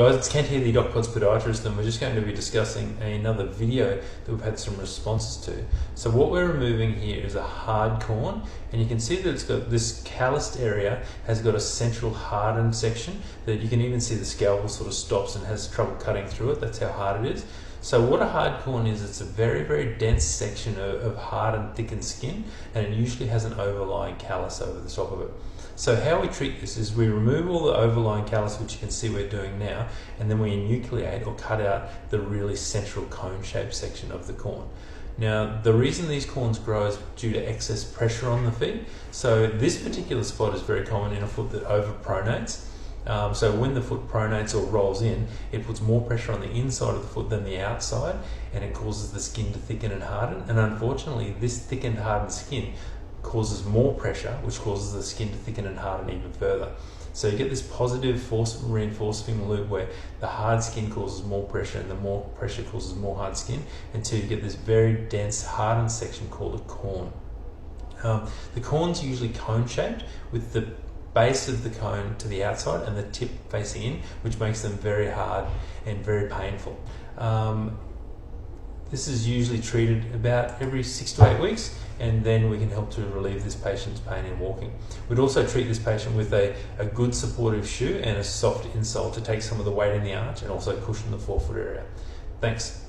Guys, it's Kent here, the DocPods podiatrist, and we're just going to be discussing another video that we've had some responses to. So what we're removing here is a hard corn, and you can see that it's got this calloused area, has got a central hardened section that you can even see the scalpel sort of stops and has trouble cutting through it. That's how hard it is. So what a hard corn is, it's a very, very dense section of hard and thickened skin, and it usually has an overlying callus over the top of it. So how we treat this is we remove all the overlying callus, which you can see we're doing now, and then we enucleate or cut out the really central cone-shaped section of the corn. Now, the reason these corns grow is due to excess pressure on the feet. So this particular spot is very common in a foot that overpronates. So when the foot pronates or rolls in, it puts more pressure on the inside of the foot than the outside, and it causes the skin to thicken and harden. And unfortunately, this thickened, hardened skin causes more pressure, which causes the skin to thicken and harden even further. So you get this positive force reinforcing loop where the hard skin causes more pressure and the more pressure causes more hard skin, until you get this very dense hardened section called a corn. The corn's usually cone-shaped with the base of the cone to the outside and the tip facing in, which makes them very hard and very painful. This is usually treated about every 6 to 8 weeks, and then we can help to relieve this patient's pain in walking. We'd also treat this patient with a good supportive shoe and a soft insole to take some of the weight in the arch and also cushion the forefoot area. Thanks.